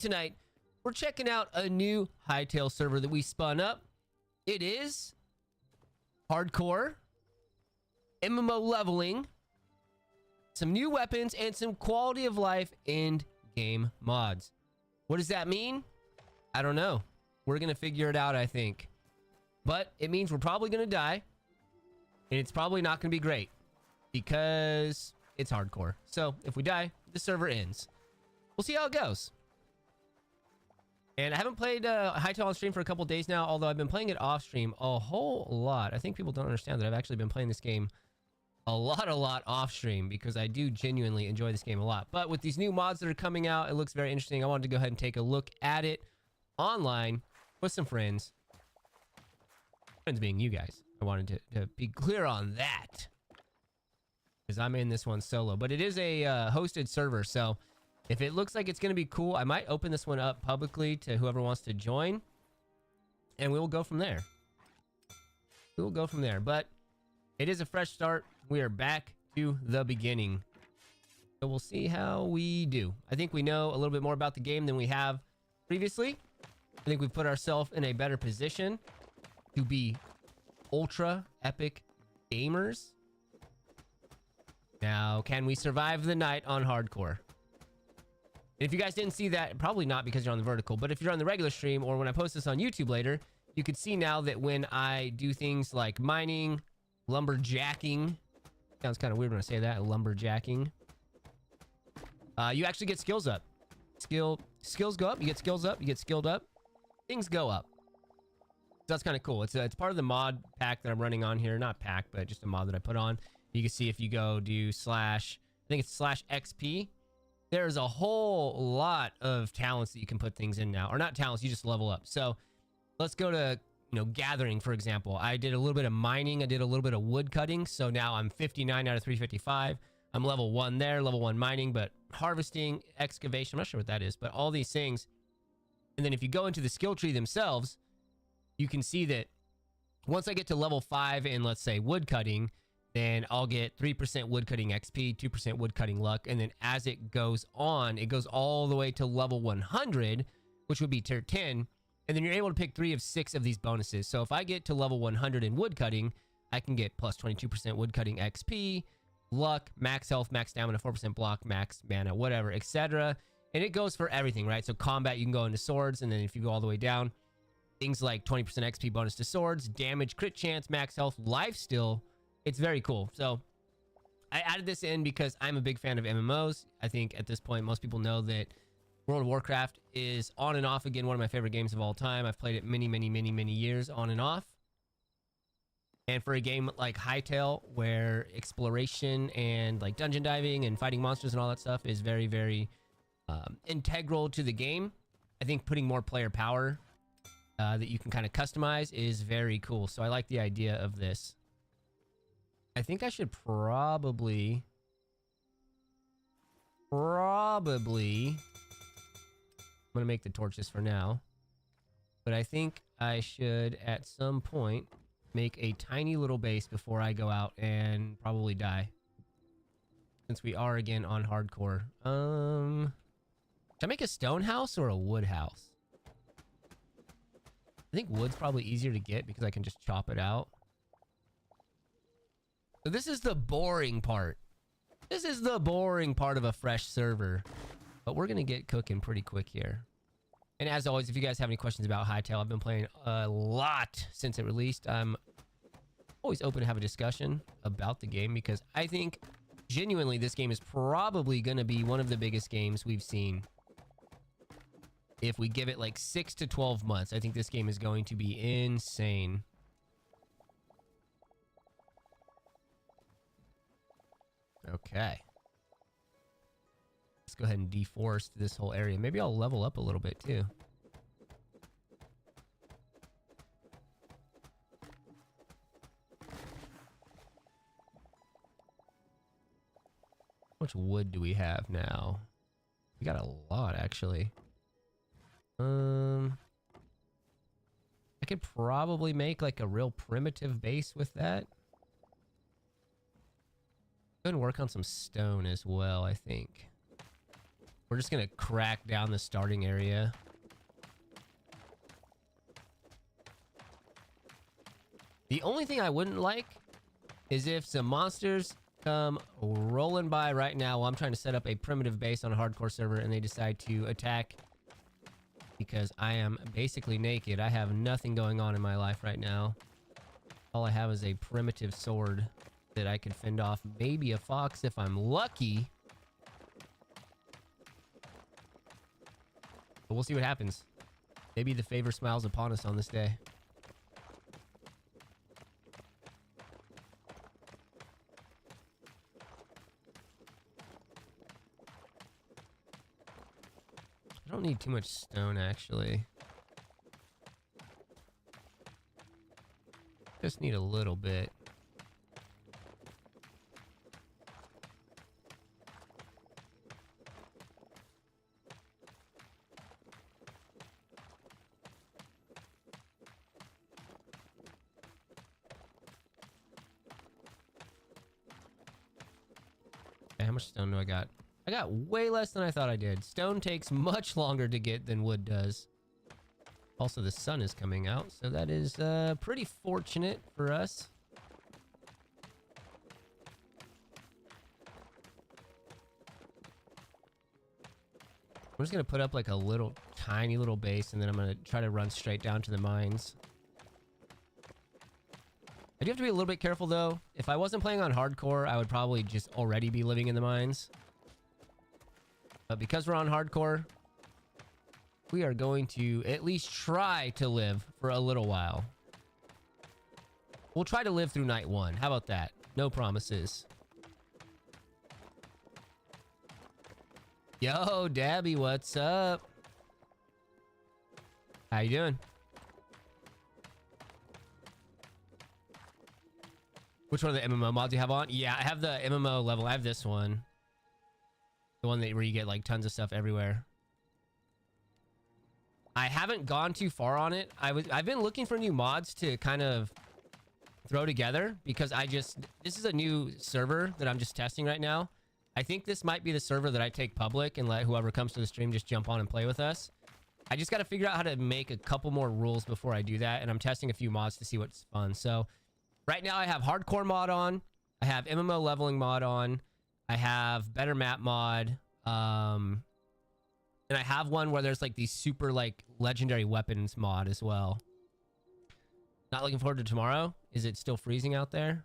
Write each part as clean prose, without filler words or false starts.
Tonight, we're checking out a new Hytale server that we spun up. It is hardcore, MMO leveling, some new weapons, and some quality of life in-game mods. What does that mean? I don't know. We're going to figure it out, I think. But it means we're probably going to die. And it's probably not going to be great. Because it's hardcore. So if we die, the server ends. We'll see how it goes. And I haven't played Hytale on stream for a couple days now. Although I've been playing it off stream a whole lot. I think people don't understand that I've actually been playing this game a lot off stream. Because I do genuinely enjoy this game a lot. But with these new mods that are coming out, it looks very interesting. I wanted to go ahead and take a look at it online with some friends. Friends being you guys. I wanted to be clear on that. Because I'm in this one solo. But it is a hosted server. So if it looks like it's going to be cool, I might open this one up publicly to whoever wants to join. And we will go from there. We will go from there. But it is a fresh start. We are back to the beginning. So we'll see how we do. I think we know a little bit more about the game than we have previously. I think we've put ourselves in a better position to be ultra epic gamers. Now, can we survive the night on hardcore? And if you guys didn't see that, probably not because you're on the vertical, but if you're on the regular stream or when I post this on YouTube later, you could see now that when I do things like mining, lumberjacking, sounds kind of weird when I say that, lumberjacking, you actually get skills up. Skills go up, you get skills up, you get skilled up, things go up. So that's kind of cool. It's part of the mod pack that I'm running on here. Not pack, but just a mod that I put on. You can see if you go do slash, I think it's slash XP. There's a whole lot of talents that you can put things in now. Or not talents, you just level up. So let's go to, gathering, for example. I did a little bit of mining. I did a little bit of wood cutting. So now I'm 59 out of 355. I'm level 1 there, level 1 mining, but harvesting, excavation, I'm not sure what that is, but all these things. And then if you go into the skill tree themselves, you can see that once I get to level 5 in, let's say, wood cutting, then I'll get 3% wood cutting XP, 2% wood cutting luck. And then as it goes on, it goes all the way to level 100, which would be tier 10. And then you're able to pick 3 of 6 of these bonuses. So if I get to level 100 in wood cutting, I can get plus 22% wood cutting XP, luck, max health, max stamina, 4% block, max mana, whatever, etc. And it goes for everything, right? So combat, you can go into swords. And then if you go all the way down, things like 20% XP bonus to swords, damage, crit chance, max health, life steal. It's very cool. So I added this in because I'm a big fan of MMOs. I think at this point, most people know that World of Warcraft is on and off again, one of my favorite games of all time. I've played it many years on and off. And for a game like Hytale, where exploration and like dungeon diving and fighting monsters and all that stuff is very integral to the game, I think putting more player power that you can kind of customize is very cool. So I like the idea of this. I think I should probably I'm gonna make the torches for now, but I think I should at some point make a tiny little base before I go out and probably die, since we are again on hardcore. Should I make a stone house or a wood house? I think wood's probably easier to get because I can just chop it out. So this is the boring part. This is the boring part of a fresh server. But we're going to get cooking pretty quick here. And as always, if you guys have any questions about Hytale, I've been playing a lot since it released. I'm always open to have a discussion about the game because I think genuinely this game is probably going to be one of the biggest games we've seen. If we give it like 6 to 12 months, I think this game is going to be insane. Okay. Let's go ahead and deforest this whole area. Maybe I'll level up a little bit too. How much wood do we have now? We got a lot, actually. I could probably make like a real primitive base with that. Go ahead and work on some stone as well, I think. We're just gonna crack down the starting area. The only thing I wouldn't like is if some monsters come rolling by right now while I'm trying to set up a primitive base on a hardcore server and they decide to attack because I am basically naked. I have nothing going on in my life right now. All I have is a primitive sword that I could fend off maybe a fox if I'm lucky. But we'll see what happens. Maybe the favor smiles upon us on this day. I don't need too much stone, actually. Just need a little bit. Okay, how much stone do I got? I got way less than I thought I did. Stone takes much longer to get than wood does. Also, the sun is coming out, so that is pretty fortunate for us. I'm just gonna put up like a little tiny little base, and then I'm gonna try to run straight down to the mines. I do have to be a little bit careful though. If I wasn't playing on hardcore, I would probably just already be living in the mines. But because we're on hardcore, we are going to at least try to live for a little while. We'll try to live through night 1. How about that? No promises. Yo, Dabby, what's up? How you doing? Which one of the MMO mods you have on? Yeah, I have the MMO level. I have this one. The one that where you get like tons of stuff everywhere. I haven't gone too far on it. I've been looking for new mods to kind of throw together because this is a new server that I'm just testing right now. I think this might be the server that I take public and let whoever comes to the stream just jump on and play with us. I just got to figure out how to make a couple more rules before I do that, and I'm testing a few mods to see what's fun. So right now I have hardcore mod on, I have MMO leveling mod on, I have better map mod, and I have one where there's like these super like legendary weapons mod as well. Not looking forward to tomorrow. Is it still freezing out there?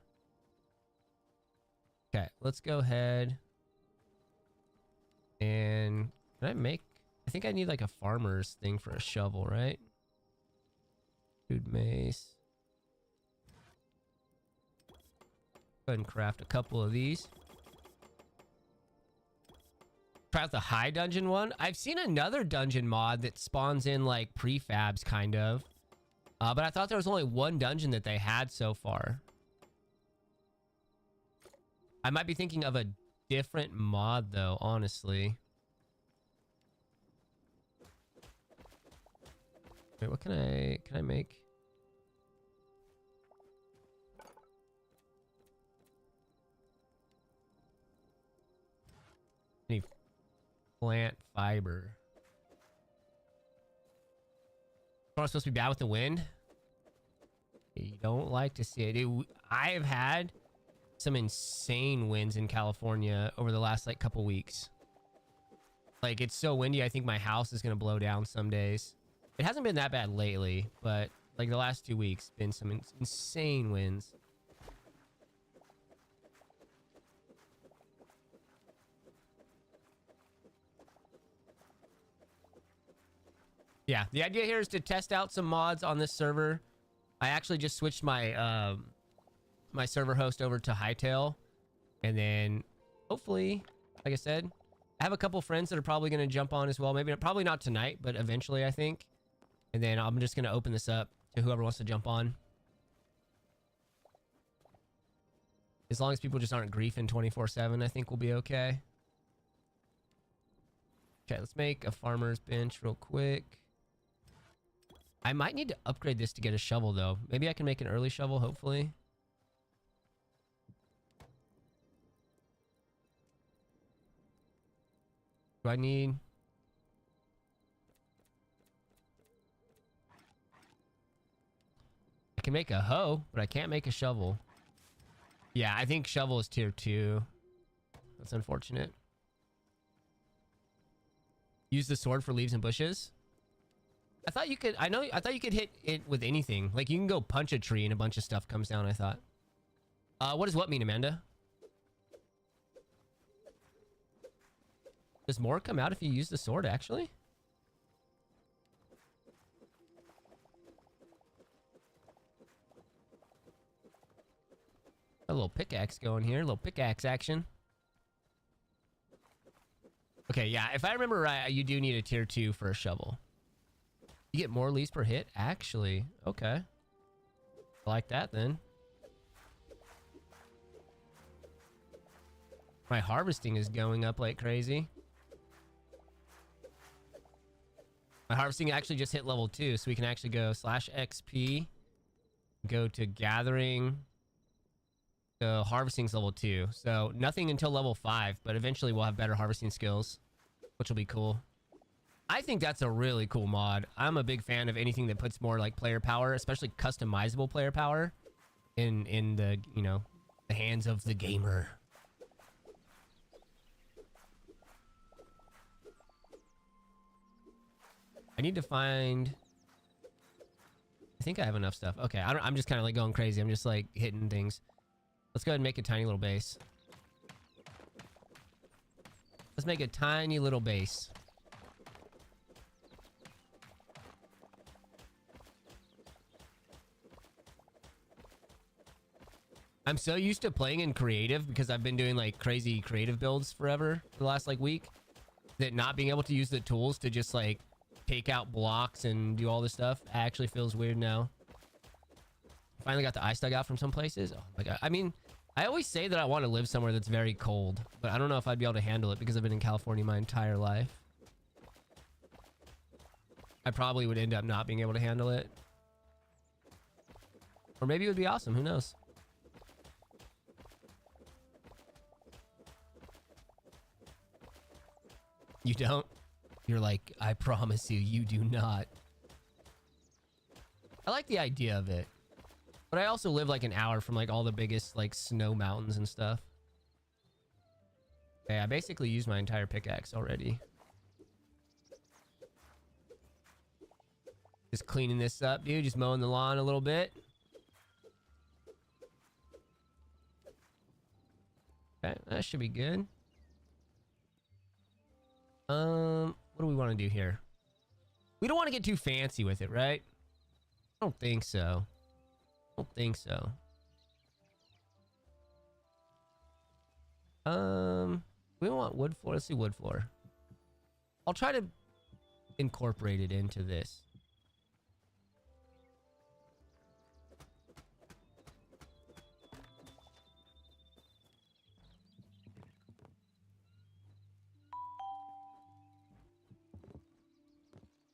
Okay, let's go ahead and I think I need like a farmer's thing for a shovel, right? Food mace. Go ahead and craft a couple of these. Try out the high dungeon one. I've seen another dungeon mod that spawns in like prefabs kind of. But I thought there was only one dungeon that they had so far. I might be thinking of a different mod though, honestly. Wait, what can I make? Any plant fiber. Tomorrow's supposed to be bad with the wind. You don't like to see it. I have had some insane winds in California over the last like couple weeks. Like it's so windy, I think my house is gonna blow down some days. It hasn't been that bad lately, but like the last 2 weeks, been some insane winds. Yeah, the idea here is to test out some mods on this server. I actually just switched my my server host over to Hytale, and then hopefully, like I said, I have a couple friends that are probably going to jump on as well. Probably not tonight, but eventually, I think. And then I'm just going to open this up to whoever wants to jump on. As long as people just aren't griefing 24/7, I think we'll be okay. Okay, let's make a farmer's bench real quick. I might need to upgrade this to get a shovel, though. Maybe I can make an early shovel, hopefully. Do I need... I can make a hoe, but I can't make a shovel. Yeah, I think shovel is tier 2. That's unfortunate. Use the sword for leaves and bushes. I thought you could... I thought you could hit it with anything. Like, you can go punch a tree and a bunch of stuff comes down, I thought. What does what mean, Amanda? Does more come out if you use the sword, actually? A little pickaxe going here. A little pickaxe action. Okay, yeah. If I remember right, you do need a tier 2 for a shovel. You get more leaves per hit? Actually. Okay. I like that, then. My harvesting is going up like crazy. My harvesting actually just hit level 2, so we can actually go /XP. Go to gathering. So harvesting's level 2. So nothing until level 5, but eventually we'll have better harvesting skills, which will be cool. I think that's a really cool mod. I'm a big fan of anything that puts more like player power, especially customizable player power in the, you know, the hands of the gamer. I need to find... I think I have enough stuff. Okay, I'm just kind of like going crazy. I'm just like hitting things. Let's go ahead and make a tiny little base. Let's make a tiny little base. I'm so used to playing in creative because I've been doing like crazy creative builds forever for the last like week, that not being able to use the tools to just like take out blocks and do all this stuff actually feels weird now. Finally got the ice dug out from some places. Oh my god. I mean, I always say that I want to live somewhere that's very cold, but I don't know if I'd be able to handle it because I've been in California my entire life. I probably would end up not being able to handle it. Or maybe it would be awesome. Who knows? You don't? You're like, I promise you, you do not. I like the idea of it. But I also live like an hour from like all the biggest like snow mountains and stuff. Okay, I basically used my entire pickaxe already. Just cleaning this up, dude. Just mowing the lawn a little bit. Okay, that should be good. What do we want to do here? We don't want to get too fancy with it, right? I don't think so. I don't think so. We want wood floor. Let's do wood floor. I'll try to incorporate it into this.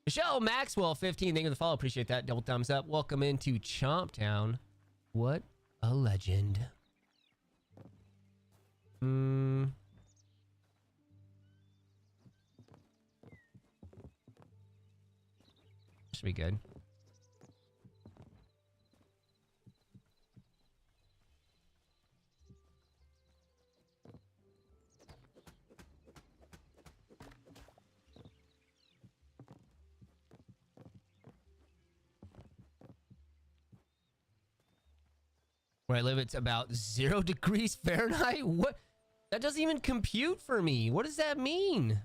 Michelle Maxwell 15, thank you for the follow. Appreciate that. Double thumbs up. Welcome into Chomp Town. What a legend. Should be good. Where I live, it's about 0 degrees Fahrenheit. What? That doesn't even compute for me. What does that mean?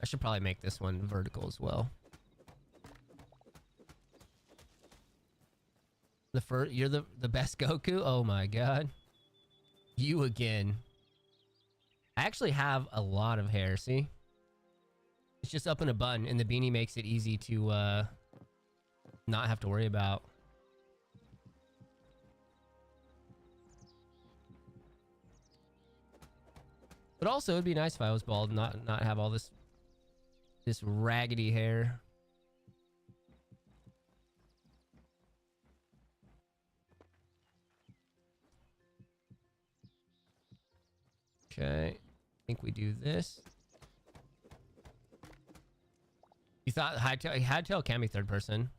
I should probably make this one vertical as well. You're the best Goku? Oh my god. You again. I actually have a lot of hair, see? It's just up in a bun, and the beanie makes it easy to not have to worry about. But also, it'd be nice if I was bald and not have all this raggedy hair. Okay. I think we do this. You thought Hytale can be third person.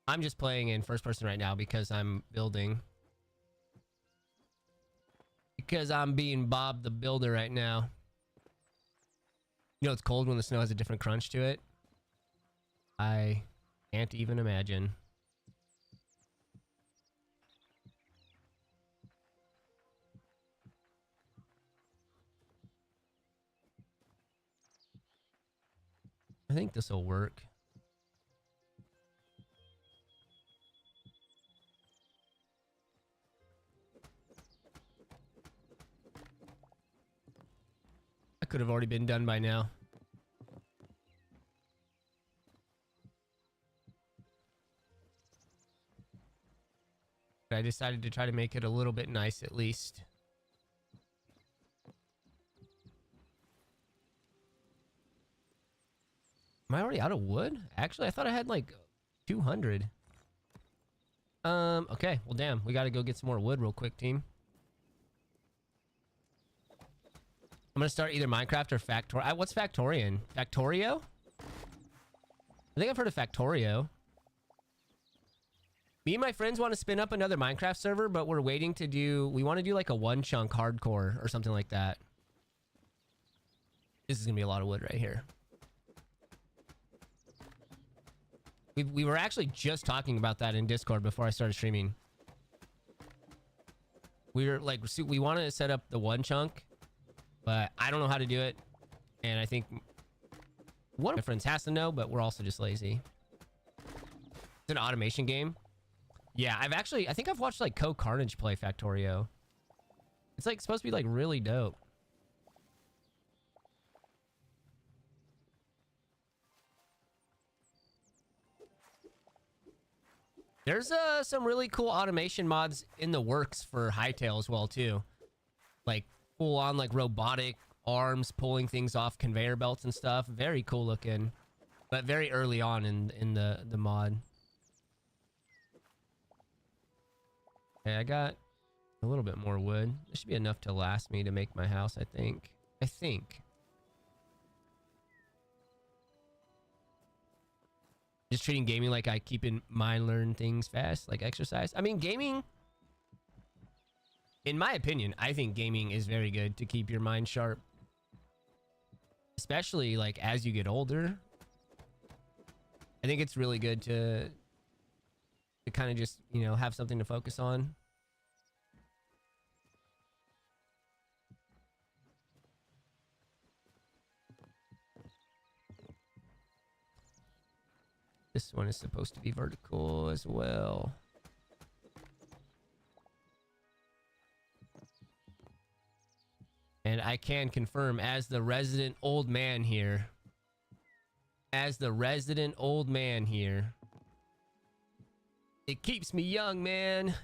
I'm just playing in first person right now because I'm building. Because I'm being Bob the Builder right now. You know it's cold when the snow has a different crunch to it? I can't even imagine. I think this will work. That could have already been done by now. But I decided to try to make it a little bit nice at least. Am I already out of wood? Actually, I thought I had like 200. Okay. Well, damn. We got to go get some more wood real quick, team. I'm going to start either Minecraft or Factorio. What's Factorian? Factorio? I think I've heard of Factorio. Me and my friends want to spin up another Minecraft server, but we're waiting to do... We want to do like a one-chunk hardcore or something like that. This is going to be a lot of wood right here. We were actually just talking about that in Discord before I started streaming. We were like, we want to set up the one chunk, but I don't know how to do it. And I think one of my friends has to know, but we're also just lazy. It's an automation game. Yeah, I think I've watched like Carnage play Factorio. It's like supposed to be like really dope. There's some really cool automation mods in the works for Hytale as well too. Like full on like robotic arms pulling things off conveyor belts and stuff. Very cool looking, but very early on in the mod. Okay, I got a little bit more wood. This should be enough to last me to make my house, I think. Just treating gaming like I keep in mind learn things fast, like exercise. I mean, gaming, in my opinion, I think gaming is very good to keep your mind sharp. Especially like as you get older. I think it's really good to kind of just, you know, have something to focus on. This one is supposed to be vertical as well. And I can confirm, as the resident old man here, it keeps me young, man.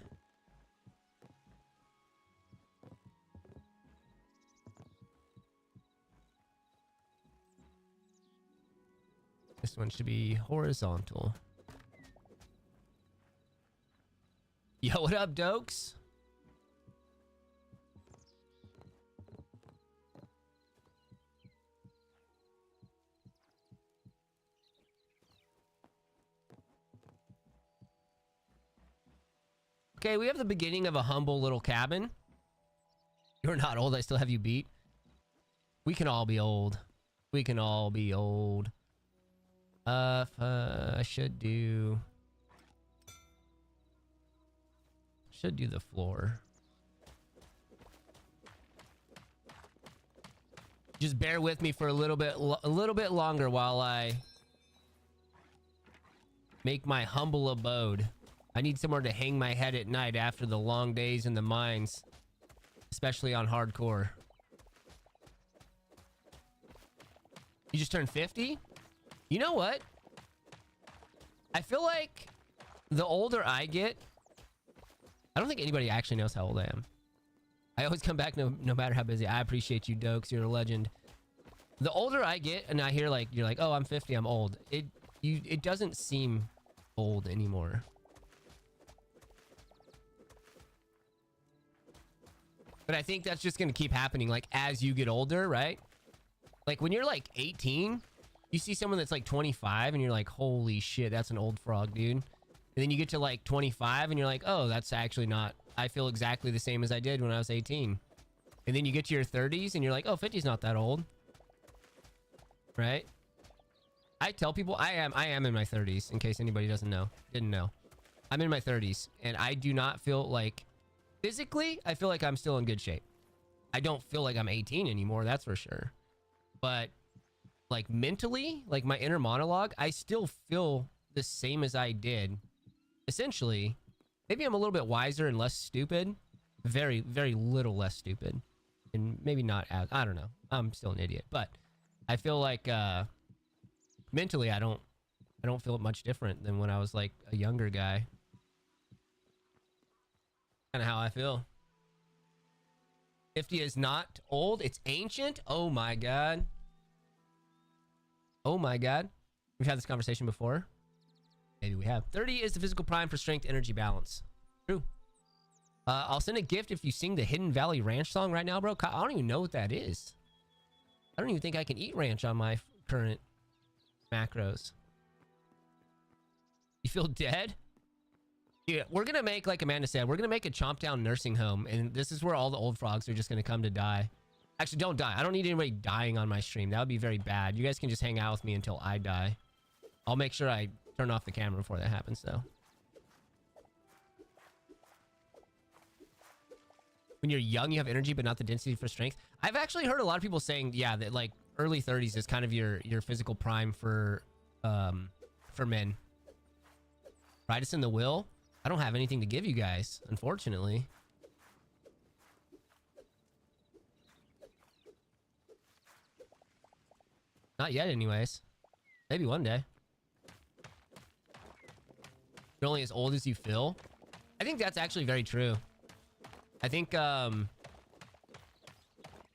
This one should be horizontal. Yo, what up, Dokes? Okay, we have the beginning of a humble little cabin. You're not old, I still have you beat. We can all be old. We can all be old. I should do the floor. Just bear with me for a little bit longer while I make my humble abode. I need somewhere to hang my head at night after the long days in the mines, especially on hardcore. You just turned 50? You know what? I feel like the older I get, I don't think anybody actually knows how old I am. I always come back no matter how busy. I appreciate you, Dokes. You're a legend. The older I get and I hear like, you're like, oh, I'm 50, I'm old. It doesn't seem old anymore. But I think that's just going to keep happening, like, as you get older, right? Like, when you're, like, 18, you see someone that's, like, 25, and you're like, holy shit, that's an old frog, dude. And then you get to, like, 25, and you're like, oh, that's actually not... I feel exactly the same as I did when I was 18. And then you get to your 30s, and you're like, oh, 50's not that old. Right? I tell people I am in my 30s, in case anybody didn't know. I'm in my 30s, and I do not feel like... Physically, I feel like I'm still in good shape. I don't feel like I'm 18 anymore, that's for sure. But, like, mentally, like, my inner monologue, I still feel the same as I did. Essentially, maybe I'm a little bit wiser and less stupid. Very, very little less stupid. And maybe not as... I don't know. I'm still an idiot. But I feel like, mentally, I don't feel much different than when I was, like, a younger guy. Kind of how I feel. 50 is not old. It's ancient. Oh my god. Oh my god. We've had this conversation before. Maybe we have. 30 is the physical prime for strength energy balance. True. I'll send a gift if you sing the Hidden Valley Ranch song right now, bro. I don't even know what that is. I don't even think I can eat ranch on my current macros. You feel dead? Yeah, we're gonna make, like Amanda said, we're gonna make a chomp down nursing home, and this is where all the old frogs are just gonna come to die. Actually, don't die. I don't need anybody dying on my stream. That would be very bad. You guys can just hang out with me until I die. I'll make sure I turn off the camera before that happens, though. When you're young, you have energy, but not the density for strength. I've actually heard a lot of people saying, yeah, that like early 30s is kind of your physical prime for men. Ride us in the will. I don't have anything to give you guys, unfortunately. Not yet, anyways. Maybe one day. You're only as old as you feel. I think that's actually very true. I think, I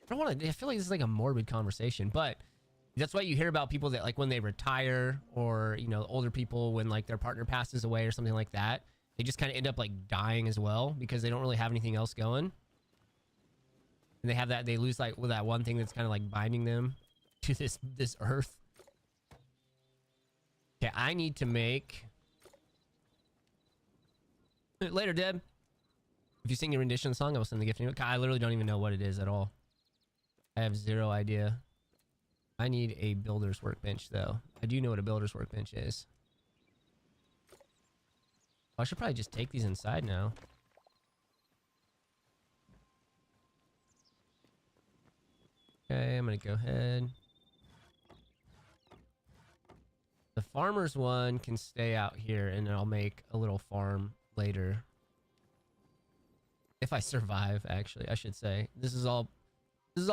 don't want to... I feel like this is like a morbid conversation, but that's why you hear about people that, like, when they retire, or, you know, older people when, like, their partner passes away or something like that, they just kind of end up, like, dying as well because they don't really have anything else going. And they have that... They lose, like, with that one thing that's kind of, like, binding them to this earth. Okay, I need to make... Later, Deb. If you sing your rendition of the song, I will send the gift. I literally don't even know what it is at all. I have zero idea. I need a builder's workbench, though. I do know what a builder's workbench is. I should probably just take these inside now. Okay, I'm gonna go ahead. The farmer's one can stay out here, and I'll make a little farm later. If I survive, actually, I should say. This is all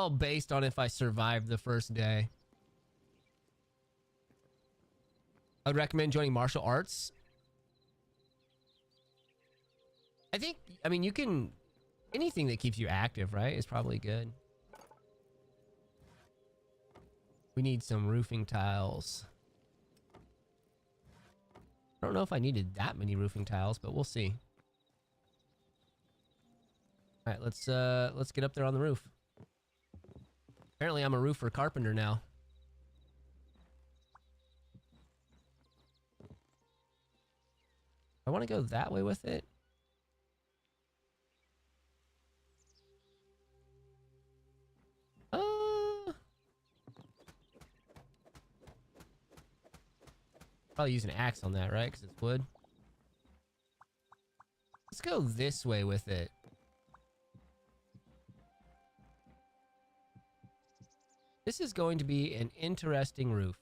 based on if I survive the first day. I would recommend joining martial arts. I think, I mean, you can... Anything that keeps you active, right, is probably good. We need some roofing tiles. I don't know if I needed that many roofing tiles, but we'll see. All right, let's get up there on the roof. Apparently, I'm a roofer carpenter now. I want to go that way with it. Probably use an axe on that, right? Because it's wood. Let's go this way with it. This is going to be an interesting roof.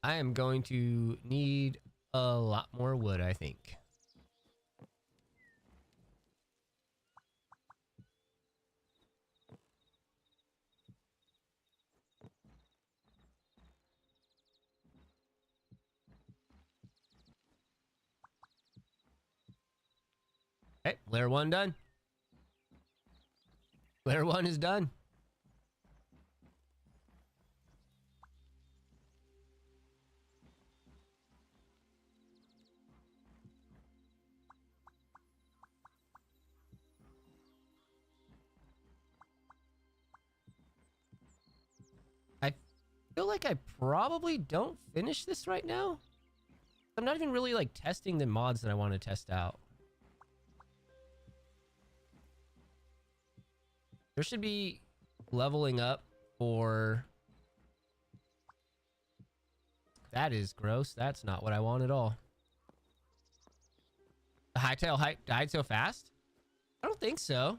I am going to need a lot more wood, I think. Layer 1 done. Layer 1 is done. I feel like I probably don't finish this right now. I'm not even really like testing the mods that I want to test out. There should be leveling up for... That is gross. That's not what I want at all. The Hytale died so fast? I don't think so.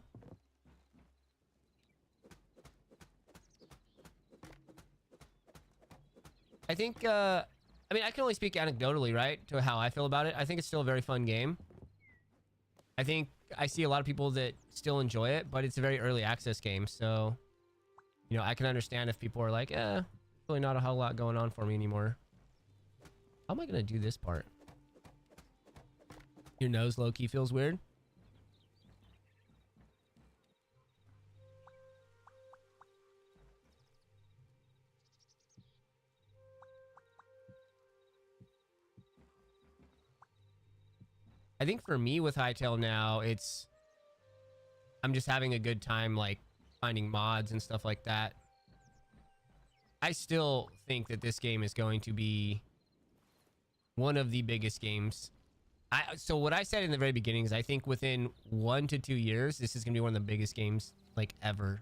I think, I mean, I can only speak anecdotally, right? To how I feel about it. I think it's still a very fun game. I think I see a lot of people that still enjoy it, but it's a very early access game. So, you know, I can understand if people are like, really not a whole lot going on for me anymore. How am I going to do this part? Your nose low-key feels weird. I think for me with Hytale now, I'm just having a good time, like, finding mods and stuff like that. I still think that this game is going to be one of the biggest games. So what I said in the very beginning is I think within 1 to 2 years, this is going to be one of the biggest games, like, ever.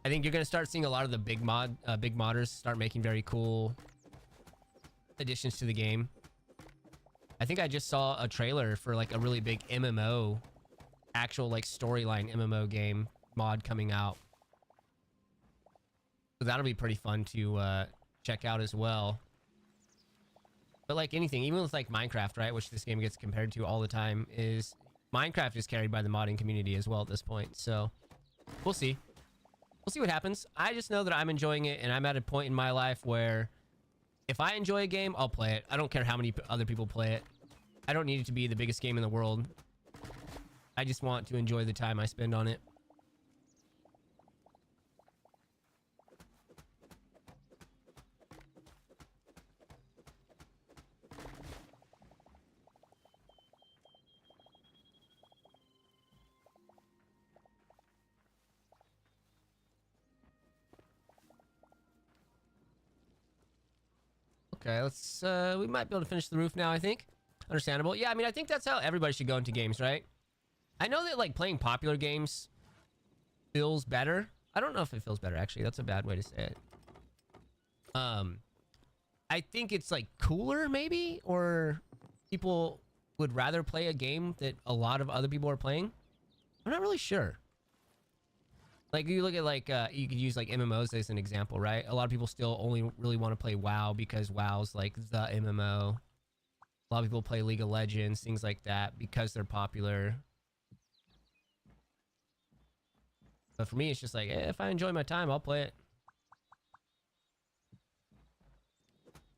I think you're going to start seeing a lot of the big modders start making very cool additions to the game. I think I just saw a trailer for like a really big MMO, actual like storyline MMO game mod coming out. So that'll be pretty fun to check out as well. But like anything, even with like Minecraft, right, which this game gets compared to all the time, is Minecraft is carried by the modding community as well at this point. So we'll see. We'll see what happens. I just know that I'm enjoying it, and I'm at a point in my life where if I enjoy a game, I'll play it. I don't care how many other people play it. I don't need it to be the biggest game in the world. I just want to enjoy the time I spend on it. Okay, let's, we might be able to finish the roof now, I think. Understandable. Yeah, I mean, I think that's how everybody should go into games, right? I know that, like, playing popular games feels better. I don't know if it feels better, actually. That's a bad way to say it. I think it's, like, cooler, maybe? Or people would rather play a game that a lot of other people are playing? I'm not really sure. Like, you look at, like, you could use, like, MMOs as an example, right? A lot of people still only really want to play WoW because WoW's, like, the MMO. A lot of people play League of Legends, things like that, because they're popular. But for me, it's just like, if I enjoy my time, I'll play it.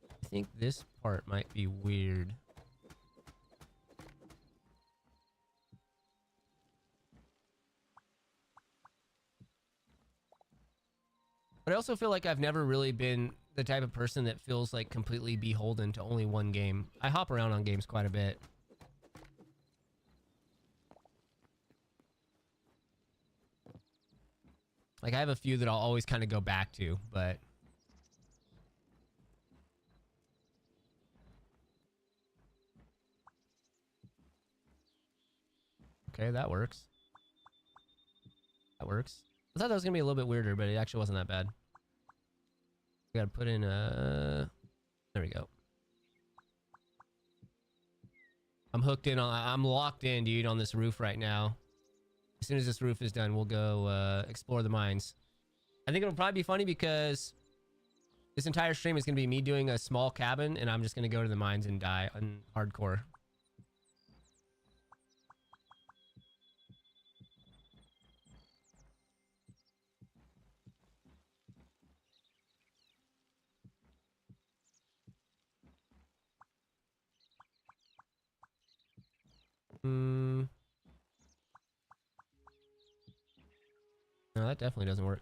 I think this part might be weird. But I also feel like I've never really been the type of person that feels like completely beholden to only one game. I hop around on games quite a bit. Like, I have a few that I'll always kind of go back to, but... Okay, that works. That works. I thought that was gonna be a little bit weirder, but it actually wasn't that bad. We gotta put in a... There we go. I'm hooked in on... I'm locked in, dude, on this roof right now. As soon as this roof is done, we'll go explore the mines. I think it'll probably be funny because this entire stream is gonna be me doing a small cabin, and I'm just gonna go to the mines and die on hardcore. No, that definitely doesn't work.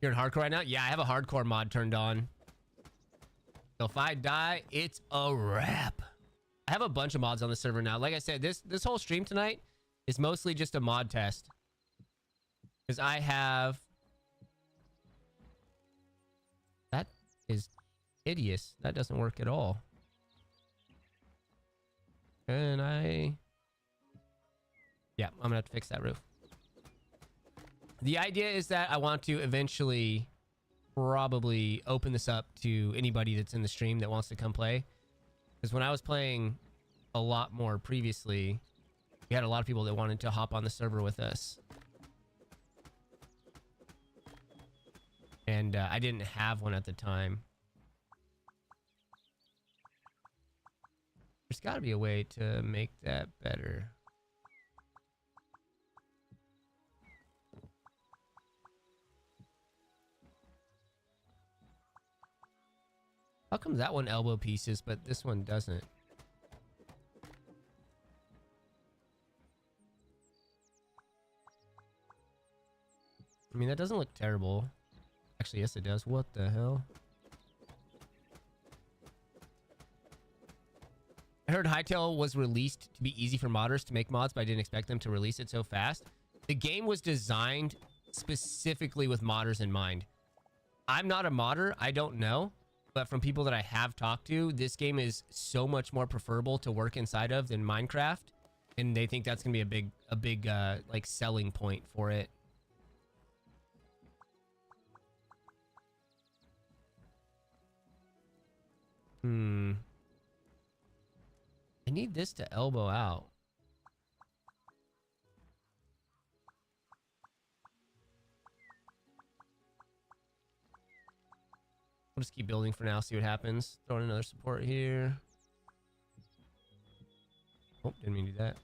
You're in hardcore right now? Yeah, I have a hardcore mod turned on. So if I die, it's a wrap. I have a bunch of mods on the server now. Like I said, this whole stream tonight is mostly just a mod test. Because I have... That is hideous. That doesn't work at all. And yeah, I'm gonna have to fix that roof. The idea is that I want to eventually probably open this up to anybody that's in the stream that wants to come play. Because when I was playing a lot more previously, we had a lot of people that wanted to hop on the server with us. And I didn't have one at the time. There's got to be a way to make that better. How come that one elbow pieces, but this one doesn't? I mean, that doesn't look terrible. Actually, yes, it does. What the hell? I heard Hytale was released to be easy for modders to make mods, but I didn't expect them to release it so fast. The game was designed specifically with modders in mind. I'm not a modder. I don't know. But from people that I have talked to, this game is so much more preferable to work inside of than Minecraft. And they think that's going to be a big like selling point for it. I need this to elbow out. We'll just keep building for now, see what happens. Throw in another support here. Oh, didn't mean to do that.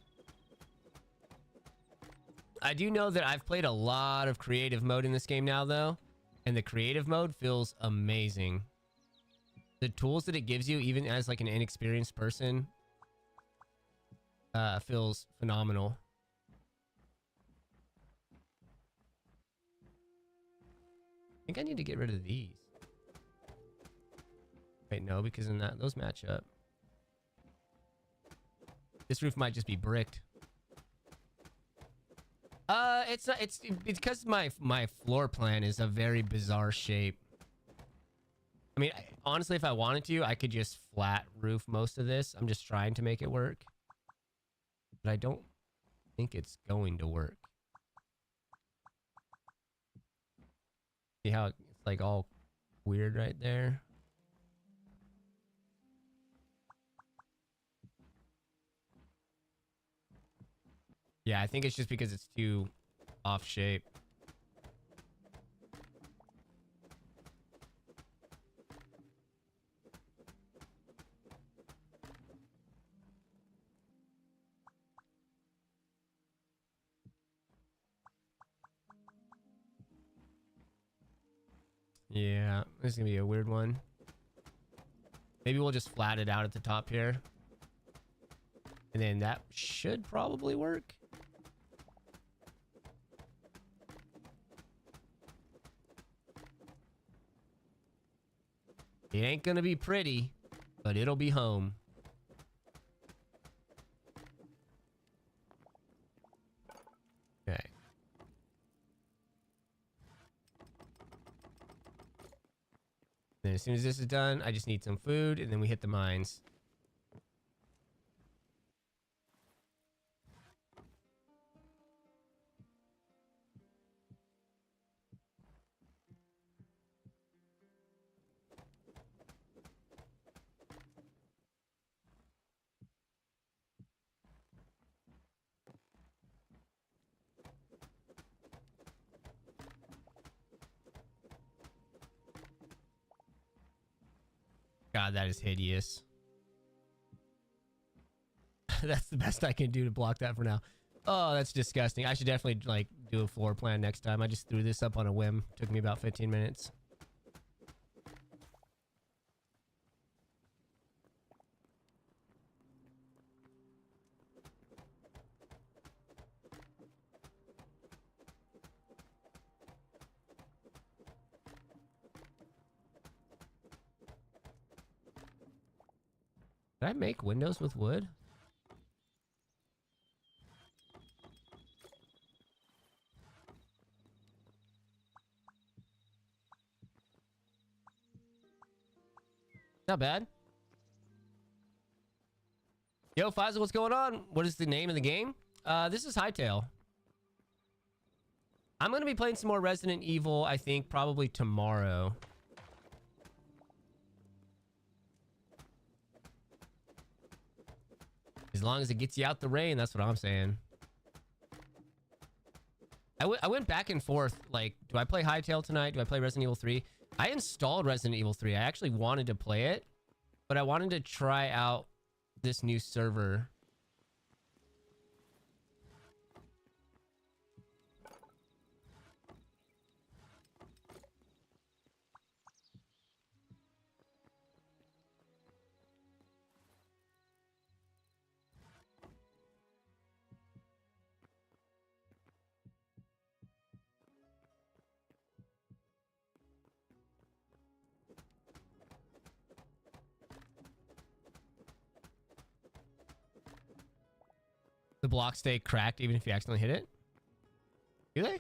I do know that I've played a lot of creative mode in this game now, though. And the creative mode feels amazing. The tools that it gives you, even as like an inexperienced person, feels phenomenal. I think I need to get rid of these. Wait, no, because in that those match up. This roof might just be bricked. It's not. It's because my floor plan is a very bizarre shape. I mean, honestly, if I wanted to, I could just flat roof most of this. I'm just trying to make it work, but I don't think it's going to work. See how it's like all weird right there? Yeah, I think it's just because it's too off shape. Yeah, this is gonna be a weird one. Maybe we'll just flat it out at the top here. And then that should probably work. It ain't gonna be pretty, but it'll be home. Okay. Then as soon as this is done, I just need some food, and then we hit the mines. God, that is hideous. That's the best I can do to block that for now. Oh, that's disgusting. I should definitely like do a floor plan next time. I just threw this up on a whim. Took me about 15 minutes. Can I make windows with wood? Not bad. Yo, Faisal, what's going on? What is the name of the game? This is Hytale. I'm going to be playing some more Resident Evil, I think, probably tomorrow. As long as it gets you out the rain, that's what I'm saying. I went back and forth, like, do I play Hytale tonight? Do I play Resident Evil 3? I installed Resident Evil 3. I actually wanted to play it, but I wanted to try out this new server. The blocks stay cracked even if you accidentally hit it? Do they?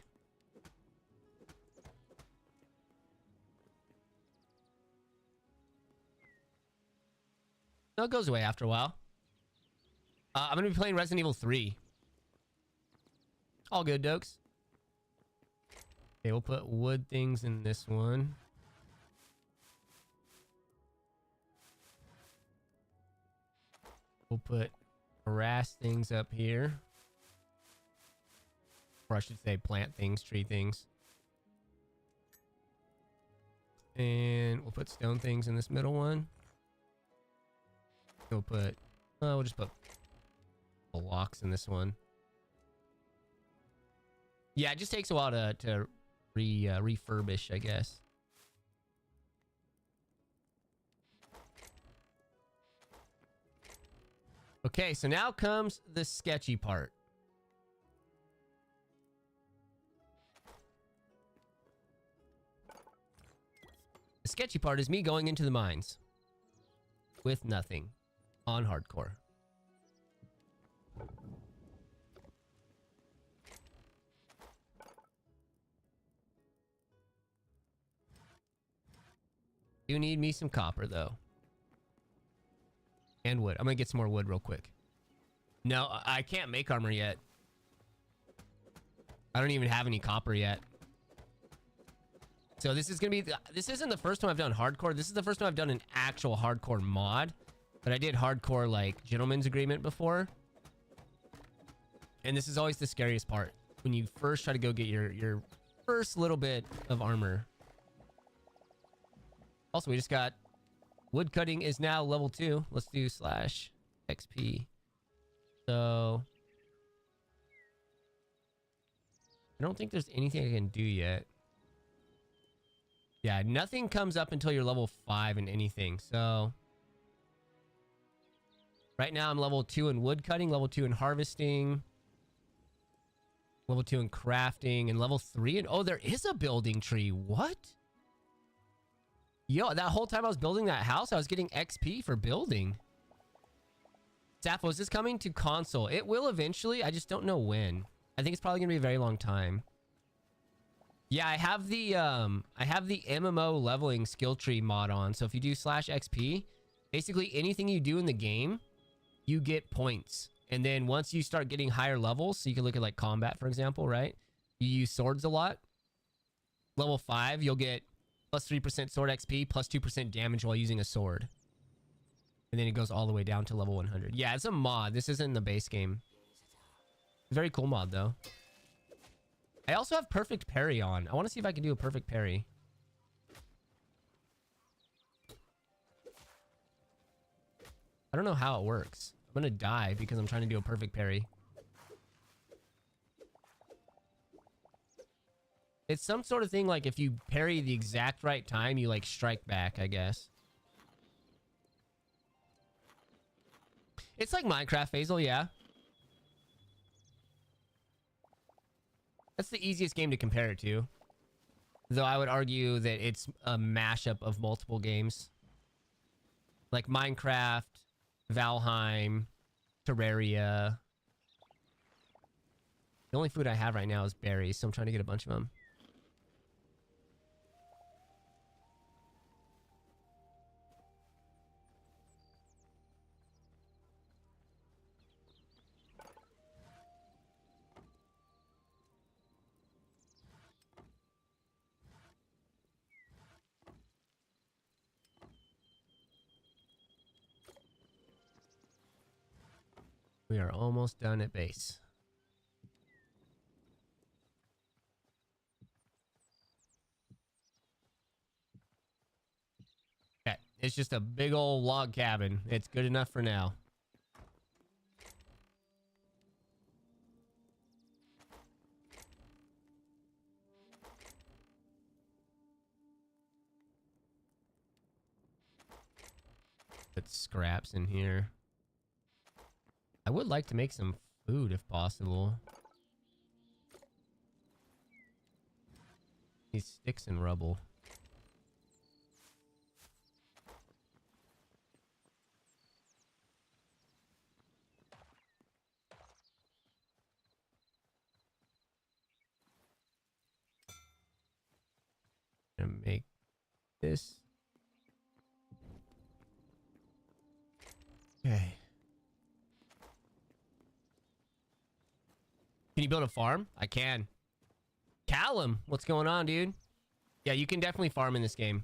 No, it goes away after a while. I'm going to be playing Resident Evil 3. All good, dokes. Okay, we'll put wood things in this one. We'll put grass things up here. Or I should say plant things, tree things. And we'll put stone things in this middle one. We'll just put blocks in this one. Yeah, it just takes a while to refurbish, I guess. Okay, so now comes the sketchy part. The sketchy part is me going into the mines with nothing on hardcore. Do need me some copper though. And wood. I'm gonna get some more wood real quick. No, I can't make armor yet. I don't even have any copper yet. So this is gonna be... This isn't the first time I've done hardcore. This is the first time I've done an actual hardcore mod. But I did hardcore, like, gentleman's agreement before. And this is always the scariest part. When you first try to go get your first little bit of armor. Also, we just got... Wood cutting is now level 2. Let's do /XP. So... I don't think there's anything I can do yet. Yeah, nothing comes up until you're level 5 in anything, so... Right now I'm level 2 in wood cutting, level 2 in harvesting, level 2 in crafting, and level 3 in... Oh, there is a building tree. What? Yo, that whole time I was building that house, I was getting XP for building. Sappho, is this coming to console? It will eventually, I just don't know when. I think it's probably gonna be a very long time. Yeah, I have the MMO leveling skill tree mod on. So if you do /XP, basically anything you do in the game, you get points. And then once you start getting higher levels, so you can look at like combat, for example, right? You use swords a lot. Level 5, you'll get plus 3% sword XP, plus 2% damage while using a sword. And then it goes all the way down to level 100. Yeah, it's a mod. This isn't in the base game. Very cool mod, though. I also have perfect parry on. I want to see if I can do a perfect parry. I don't know how it works. I'm gonna die because I'm trying to do a perfect parry. It's some sort of thing like if you parry the exact right time, you like strike back, I guess. It's like Minecraft, Faisal, yeah. That's the easiest game to compare it to. Though I would argue that it's a mashup of multiple games. Like Minecraft, Valheim, Terraria. The only food I have right now is berries, so I'm trying to get a bunch of them. We are almost done at base. Okay, it's just a big old log cabin. It's good enough for now. Put scraps in here. I would like to make some food if possible. These sticks and rubble. Gonna make this. Okay. Can you build a farm? I can. Callum, what's going on, dude? Yeah, you can definitely farm in this game.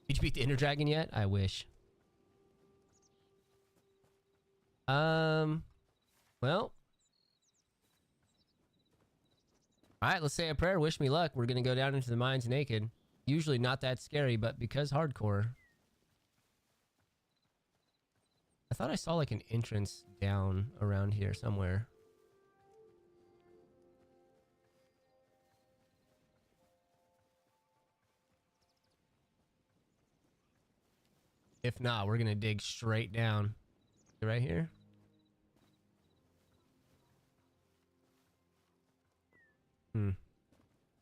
Did you beat the Ender Dragon yet? I wish. Well. Alright, let's say a prayer. Wish me luck. We're gonna go down into the mines naked. Usually not that scary, but because hardcore. I thought I saw like an entrance down around here somewhere. If not, we're gonna dig straight down. Right here.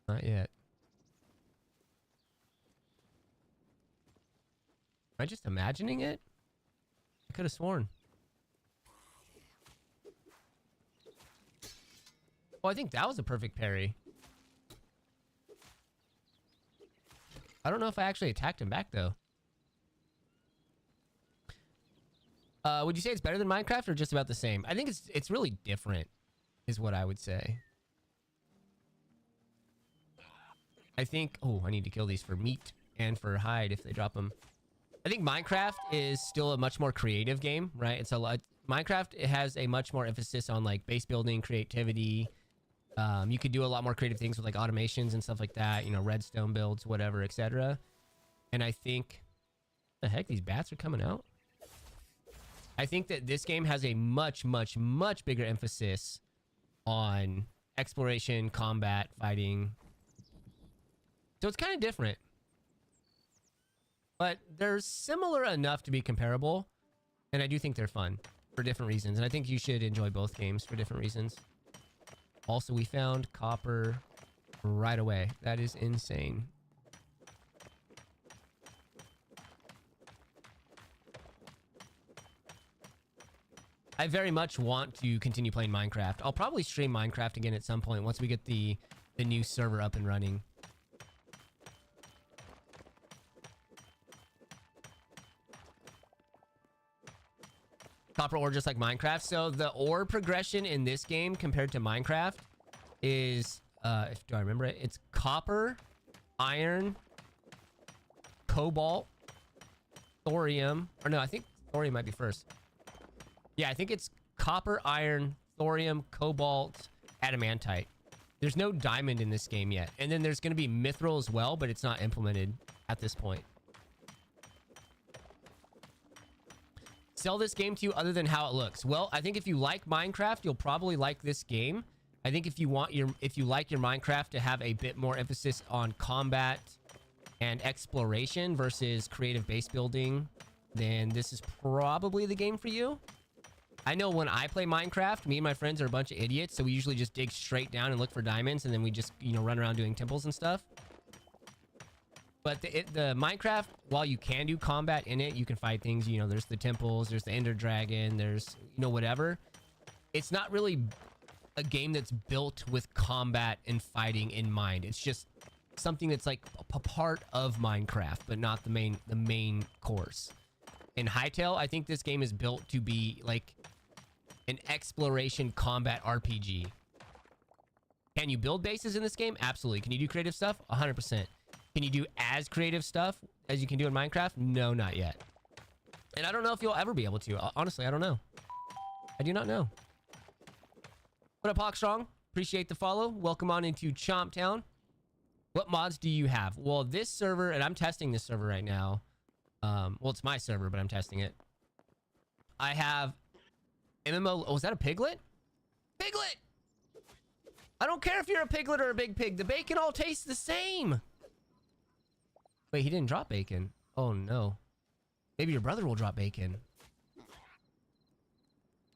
Not yet. Am I just imagining it? I could have sworn. Oh, I think that was a perfect parry. I don't know if I actually attacked him back though. Would you say it's better than Minecraft or just about the same? I think it's really different, is what I would say. I think... Oh, I need to kill these for meat and for hide if they drop them. I think Minecraft is still a much more creative game, right? It's a lot... Minecraft, it has a much more emphasis on like base building, creativity. You could do a lot more creative things with like automations and stuff like that. You know, redstone builds, whatever, etc. And I think... The heck, these bats are coming out? I think that this game has a much bigger emphasis on exploration, combat, fighting. So it's kind of different. But they're similar enough to be comparable. And I do think they're fun for different reasons. And I think you should enjoy both games for different reasons. Also, we found copper right away. That is insane. I very much want to continue playing Minecraft. I'll probably stream Minecraft again at some point once we get the new server up and running. Copper ore just like Minecraft. So the ore progression in this game compared to Minecraft is, do I remember it? It's copper, iron, cobalt, thorium. Or no, I think thorium might be first. Yeah, I think it's copper, iron, thorium, cobalt, adamantite. There's no diamond in this game yet. And then there's going to be mithril as well, but it's not implemented at this point. Sell this game to you other than how it looks. Well, I think if you like Minecraft, you'll probably like this game. I think if you like your Minecraft to have a bit more emphasis on combat and exploration versus creative base building, then this is probably the game for you. I know when I play Minecraft, me and my friends are a bunch of idiots, so we usually just dig straight down and look for diamonds, and then we just, you know, run around doing temples and stuff. But the Minecraft, while you can do combat in it, you can fight things, you know, there's the temples, there's the Ender Dragon, there's, you know, whatever. It's not really a game that's built with combat and fighting in mind. It's just something that's like a part of Minecraft, but not the main course. In Hytale, I think this game is built to be like an exploration combat RPG. Can you build bases in this game? Absolutely. Can you do creative stuff? 100%. Can you do as creative stuff as you can do in Minecraft? No, not yet. And I don't know if you'll ever be able to. Honestly, I don't know. I do not know. What up, Hawkstrong? Appreciate the follow. Welcome on into Chomp Town. What mods do you have? Well, this server, and I'm testing this server right now. Well, it's my server, but I'm testing it. I have MMO. Oh, is that a piglet? Piglet! I don't care if you're a piglet or a big pig. The bacon all tastes the same. Wait, he didn't drop bacon. Oh, no. Maybe your brother will drop bacon.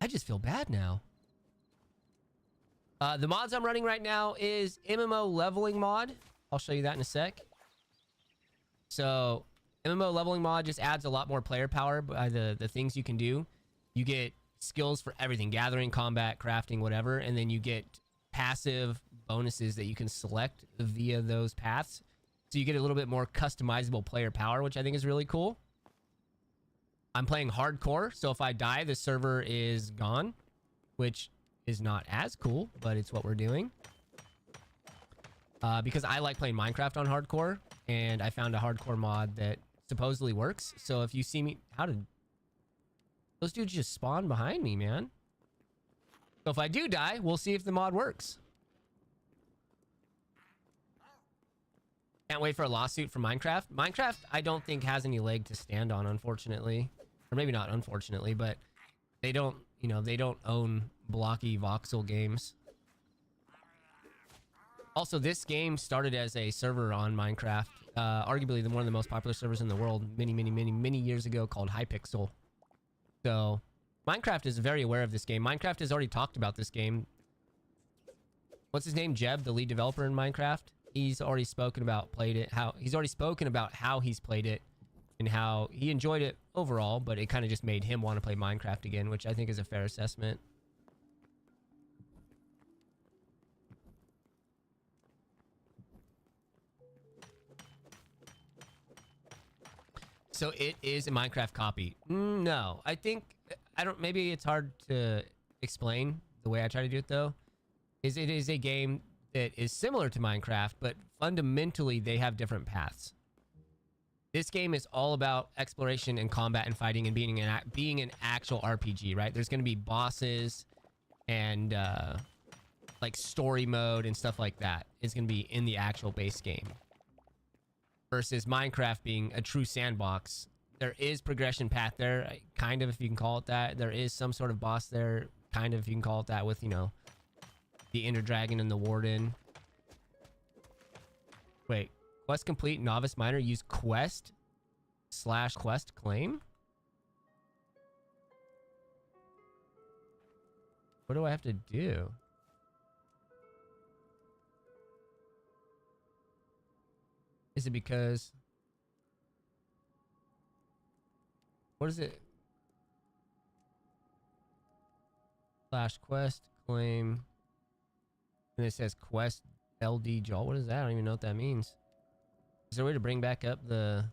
I just feel bad now. The mods I'm running right now is MMO leveling mod. I'll show you that in a sec. So, MMO leveling mod just adds a lot more player power by the things you can do. You get skills for everything. Gathering, combat, crafting, whatever. And then you get passive bonuses that you can select via those paths. So you get a little bit more customizable player power, which I think is really cool. I'm playing hardcore, so if I die, the server is gone, which is not as cool, but it's what we're doing. Because I like playing Minecraft on hardcore, and I found a hardcore mod that supposedly works. So if you see me... How did... Those dudes just spawn behind me, man. So if I do die, we'll see if the mod works. Can't wait for a lawsuit for Minecraft. Minecraft, I don't think has any leg to stand on, unfortunately. Or maybe not unfortunately, but they don't, you know, they don't own blocky voxel games. Also, this game started as a server on Minecraft. Arguably one of the most popular servers in the world many years ago, called Hypixel. So, Minecraft is very aware of this game. Minecraft has already talked about this game. What's his name? Jeb, the lead developer in Minecraft. He's already spoken about he's already spoken about how he's played it and how he enjoyed it overall, but it kind of just made him want to play Minecraft again, which I think is a fair assessment. So it is a Minecraft copy. No, maybe it's hard to explain the way I try to do it though. It is a game that is similar to Minecraft, but fundamentally they have different paths. This game is all about exploration and combat and fighting and being an actual RPG, right? There's going to be bosses and like story mode and stuff like that. It's going to be in the actual base game. Versus Minecraft being a true sandbox. There is progression path there, kind of, if you can call it that. There is some sort of boss there, kind of, if you can call it that, with, you know, the Ender Dragon and the Warden. Wait, quest complete, novice miner, use quest/quest claim? What do I have to do? Is it because... What is it? /quest claim. And it says quest LD Jaw. What is that? I don't even know what that means. Is there a way to bring back up the...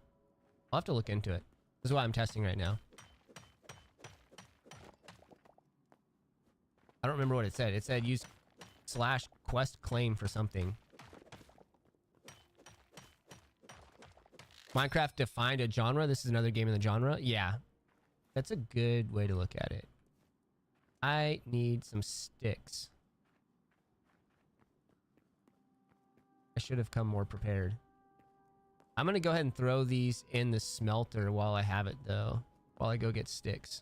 I'll have to look into it. This is what I'm testing right now. I don't remember what it said. It said use /quest claim for something. Minecraft defined a genre. This is another game in the genre. Yeah. That's a good way to look at it. I need some sticks. I should have come more prepared. I'm going to go ahead and throw these in the smelter while I have it, though. While I go get sticks.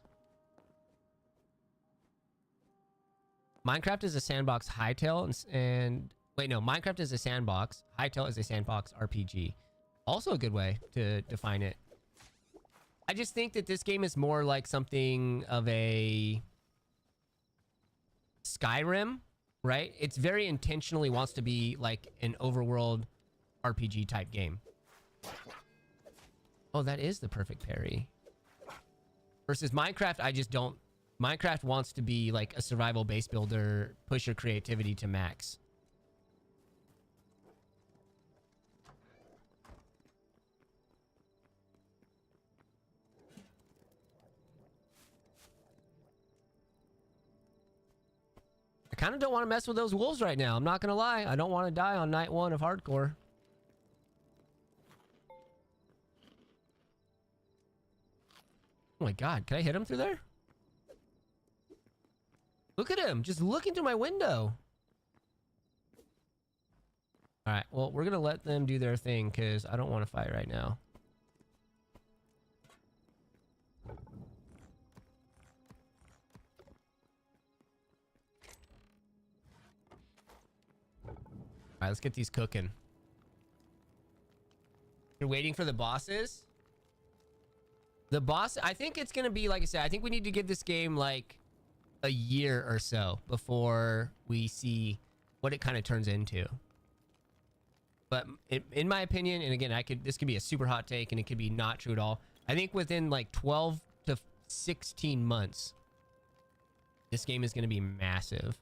Minecraft is a sandbox Hytale and... Wait, no. Minecraft is a sandbox. Hytale is a sandbox RPG. Also a good way to define it. I just think that this game is more like something of a Skyrim, right? It's very intentionally wants to be like an overworld RPG type game. Oh, that is the perfect parry. Versus Minecraft, I just don't. Minecraft wants to be like a survival base builder, push your creativity to max. I kind of don't want to mess with those wolves right now. I'm not going to lie. I don't want to die on night 1 of hardcore. Oh my god, can I hit him through there? Look at him, just looking through my window. Alright, well, we're gonna let them do their thing because I don't want to fight right now. Alright, let's get these cooking. You're waiting for the bosses? The boss, I think it's gonna be, like I said, I think we need to give this game like a year or so before we see what it kind of turns into. But in my opinion, and again, this could be a super hot take and it could be not true at all. I think within like 12 to 16 months, this game is gonna be massive.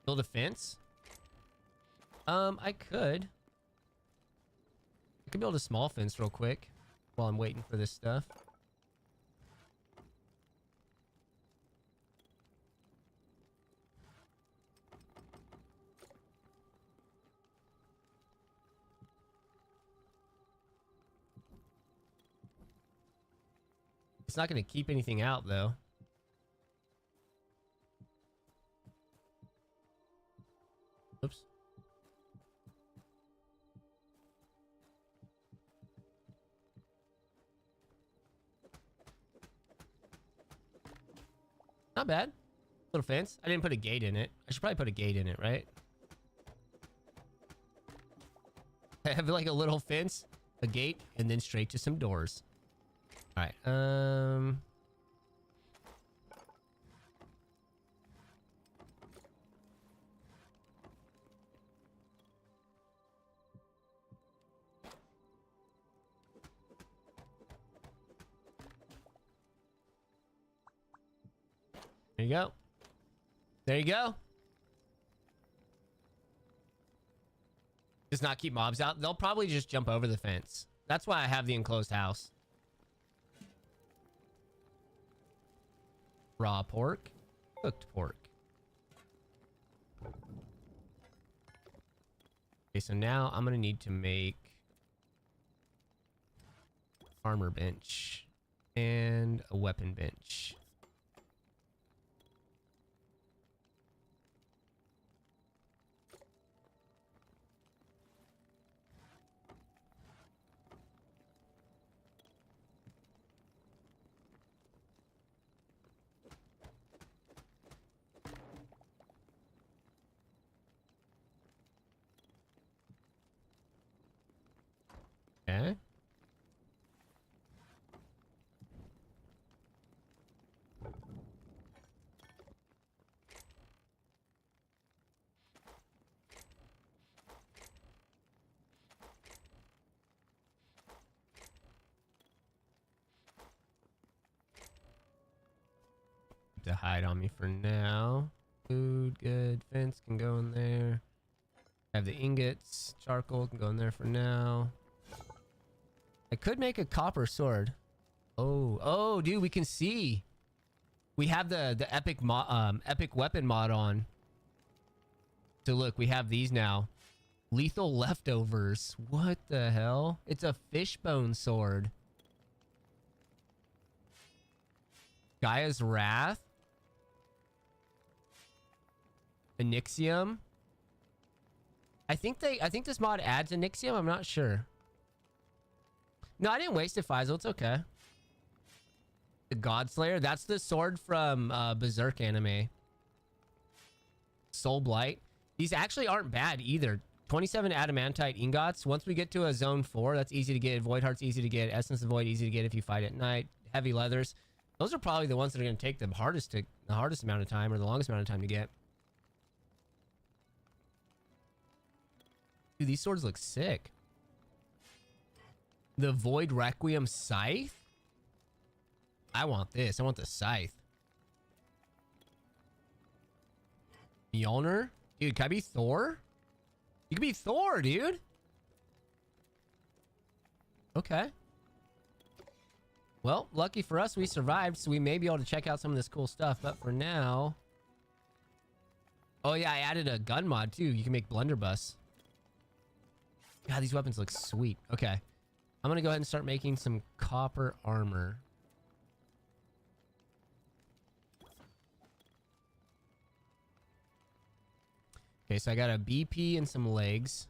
Build a fence? I could build a small fence real quick while I'm waiting for this stuff. It's not going to keep anything out though. Oops. Not bad. Little fence. I didn't put a gate in it. I should probably put a gate in it, right? I have like a little fence, a gate, and then straight to some doors. All right. There you go. There you go. Does not keep mobs out. They'll probably just jump over the fence. That's why I have the enclosed house. Raw pork. Cooked pork. Okay, so now I'm going to need to make armor bench and a weapon bench. Okay. To hide on me for now. Food, good. Fence can go in there. Have the ingots. Charcoal can go in there for now. I could make a copper sword. Oh, dude, we can see. We have the epic weapon mod on. So look, we have these now. Lethal leftovers. What the hell? It's a fishbone sword. Gaia's Wrath. Onyxium. I think this mod adds Onyxium. I'm not sure. No, I didn't waste it, Faisal. It's okay. The Godslayer. That's the sword from Berserk anime. Soul Blight. These actually aren't bad either. 27 adamantite ingots. Once we get to a zone 4, that's easy to get. Void Heart's easy to get. Essence of Void easy to get if you fight at night. Heavy leathers. Those are probably the ones that are going to take the hardest amount of time or the longest amount of time to get. Dude, these swords look sick. The Void Requiem Scythe? I want this. I want the Scythe. Mjolnir? Dude, can I be Thor? You can be Thor, dude. Okay. Well, lucky for us, we survived, so we may be able to check out some of this cool stuff. But for now... Oh, yeah, I added a gun mod, too. You can make blunderbuss. God, these weapons look sweet. Okay. I'm going to go ahead and start making some copper armor. Okay, so I got a BP and some legs.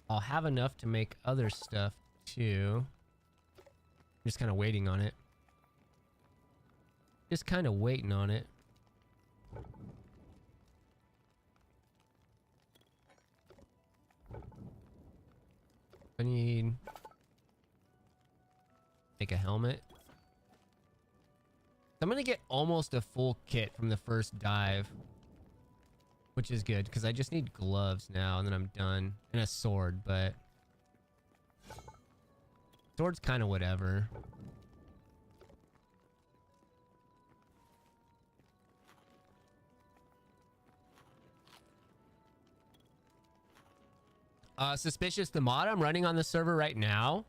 I'll have enough to make other stuff, too. Just kind of waiting on it. Just kind of waiting on it. I need... make a helmet. I'm gonna get almost a full kit from the first dive. Which is good, because I just need gloves now, and then I'm done. And a sword, but... sword's kind of whatever. Suspicious, the mod I'm running on the server right now,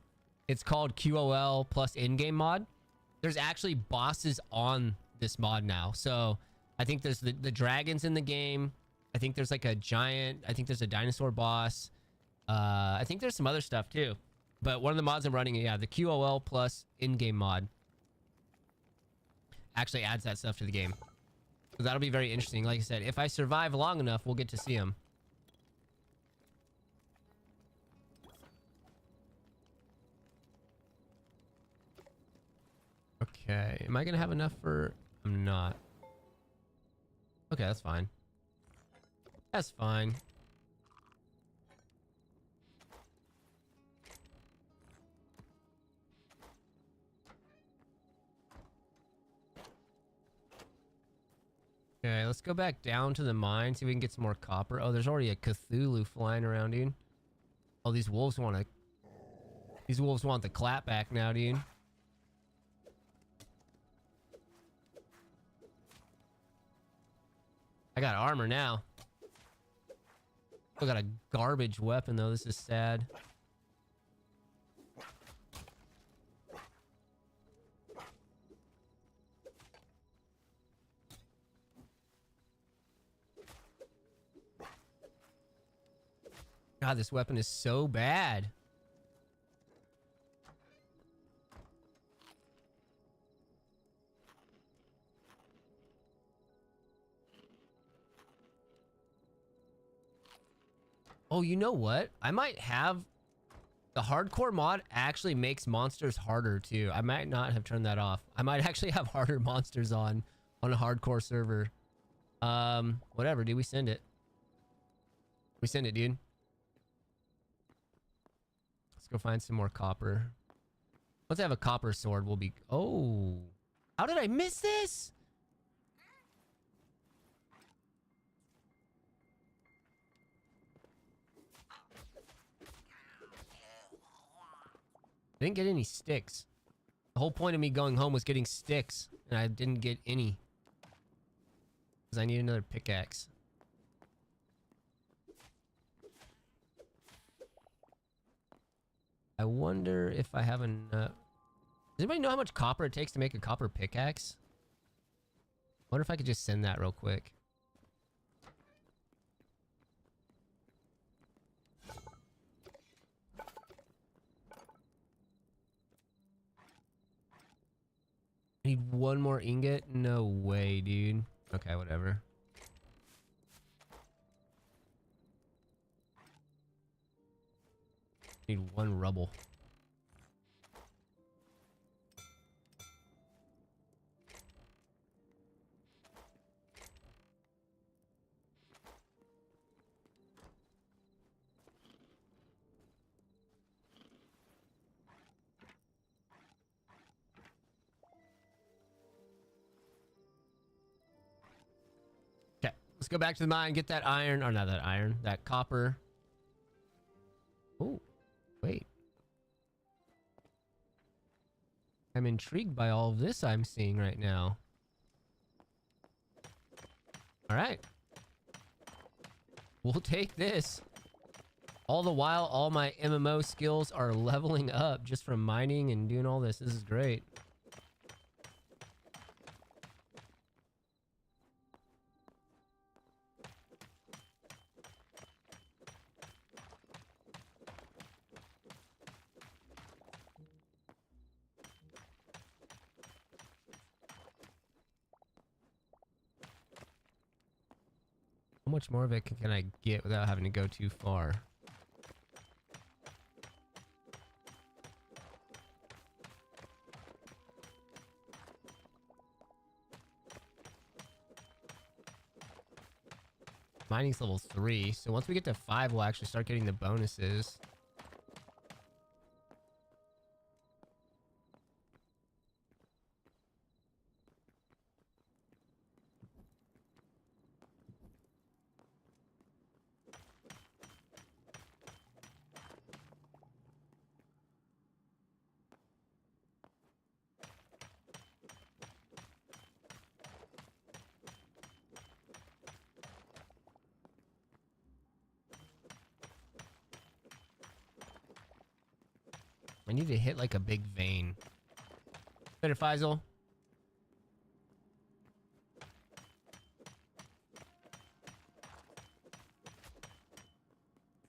it's called QOL plus in-game mod. There's actually bosses on this mod now. So I think there's the dragons in the game. I think there's like a giant, I think there's a dinosaur boss. I think there's some other stuff too. But one of the mods I'm running, yeah, the QOL plus in-game mod actually adds that stuff to the game. So that'll be very interesting. Like I said, if I survive long enough, we'll get to see them. Okay, am I gonna have enough for... I'm not. Okay, that's fine. That's fine. Okay, let's go back down to the mine, see if we can get some more copper. Oh, there's already a Cthulhu flying around, dude. Oh, these wolves want to... these wolves want the clap back now, dude. I got armor now. Still got a garbage weapon, though. This is sad. God, this weapon is so bad. Oh, you know what? I might have... the hardcore mod actually makes monsters harder, too. I might not have turned that off. I might actually have harder monsters on a hardcore server. Whatever, dude. We send it. We send it, dude. Let's go find some more copper. Once I have a copper sword, we'll be... oh! How did I miss this? I didn't get any sticks. The whole point of me going home was getting sticks, and I didn't get any. Because I need another pickaxe. I wonder if I have enough... does anybody know how much copper it takes to make a copper pickaxe? I wonder if I could just send that real quick. I need one more ingot? No way, dude. Okay, whatever. Need one rubble. Okay, let's go back to the mine, get that iron, or not that iron, that copper. Oh, wait. I'm intrigued by all of this I'm seeing right now. All right. We'll take this. All the while, all my MMO skills are leveling up just from mining and doing all this. This is great. How much more of it can I get without having to go too far? Mining's level 3, so once we get to 5, we'll actually start getting the bonuses. I need to hit like a big vein. Better Faisal.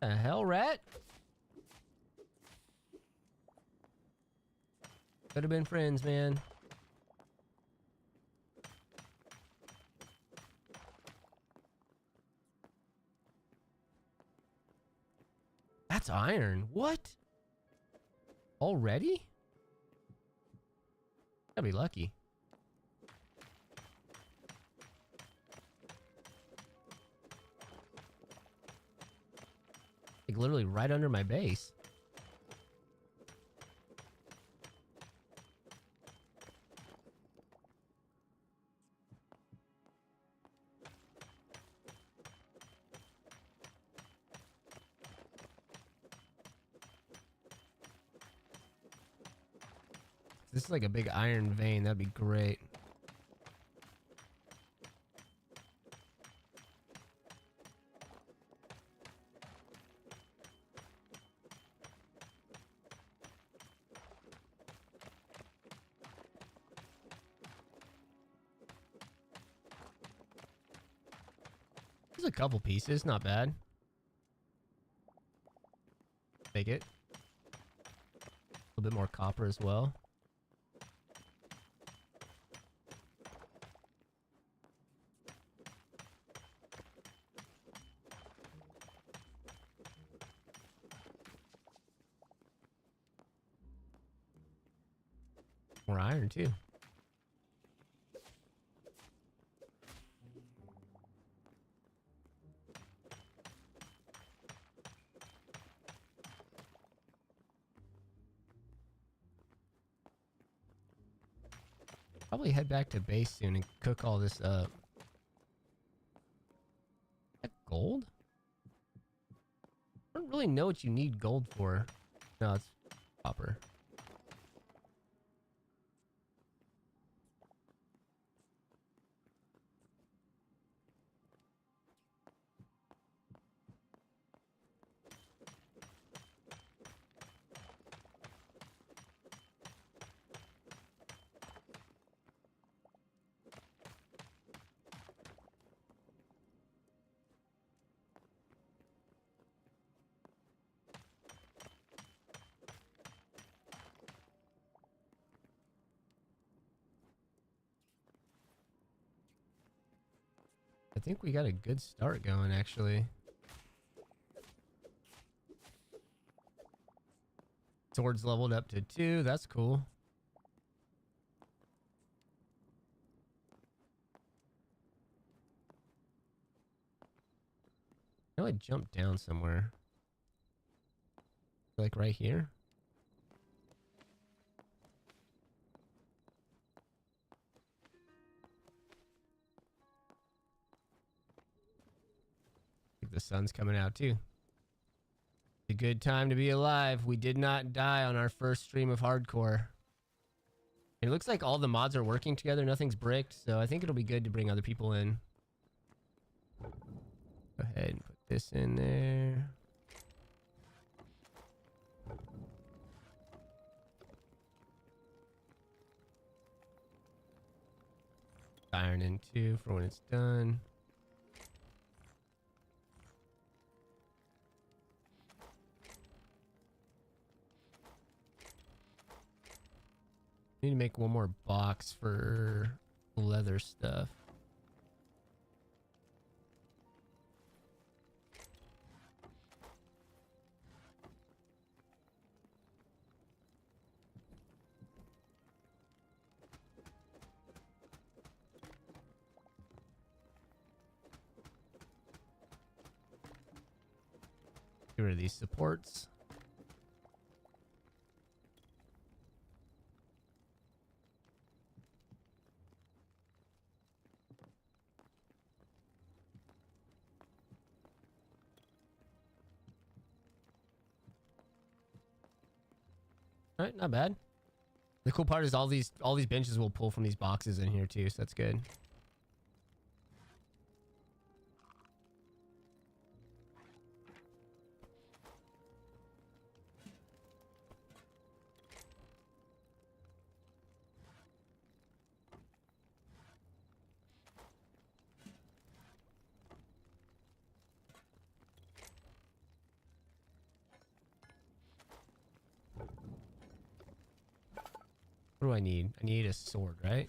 The hell, rat? Could have been friends, man. That's iron. What? Already? Gotta be lucky. Like literally right under my base. This is like a big iron vein. That'd be great. There's a couple pieces. Not bad. Take it. A little bit more copper as well. More iron too. Probably head back to base soon and cook all this up. Is that gold? I don't really know what you need gold for. No, it's copper. I think we got a good start going, actually. Swords leveled up to 2. That's cool. I know I jumped down somewhere. Like right here? The sun's coming out too. A good time to be alive. We did not die on our first stream of hardcore. It looks like all the mods are working together. Nothing's bricked, so I think it'll be good to bring other people in. Go ahead and put this in there. Iron in too for when it's done. Need to make one more box for leather stuff. Get rid of these supports. All right, not bad. The cool part is all these benches will pull from these boxes in here too, so that's good. What do I need? I need a sword, right?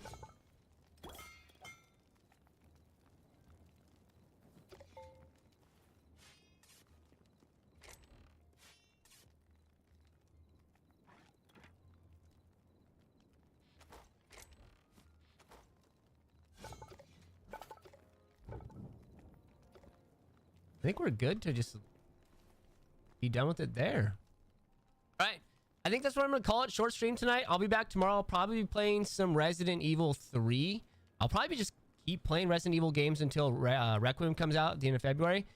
I think we're good to just be done with it there. All right. I think that's what I'm going to call it. Short stream tonight. I'll be back tomorrow. I'll probably be playing some Resident Evil 3. I'll probably just keep playing Resident Evil games until Requiem comes out at the end of February.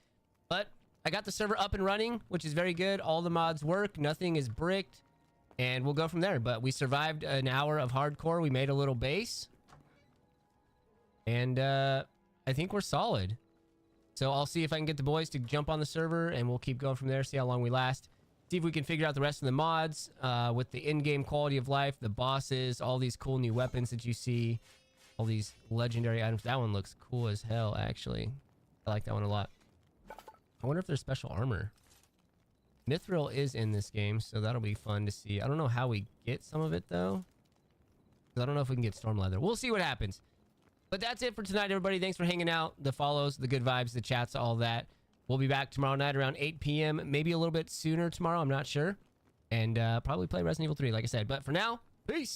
But I got the server up and running, which is very good. All the mods work. Nothing is bricked. And we'll go from there. But we survived an hour of hardcore. We made a little base. And I think we're solid. So I'll see if I can get the boys to jump on the server. And we'll keep going from there. See how long we last. See if we can figure out the rest of the mods with the in-game quality of life, the bosses, all these cool new weapons that you see, all these legendary items. That one looks cool as hell, actually. I like that one a lot. I wonder if there's special armor. Mithril is in this game, so that'll be fun to see. I don't know how we get some of it, though. I don't know if we can get storm leather. We'll see what happens. But that's it for tonight, everybody. Thanks for hanging out. The follows, the good vibes, the chats, all that. We'll be back tomorrow night around 8 p.m. Maybe a little bit sooner tomorrow. I'm not sure. And probably play Resident Evil 3, like I said. But for now, peace.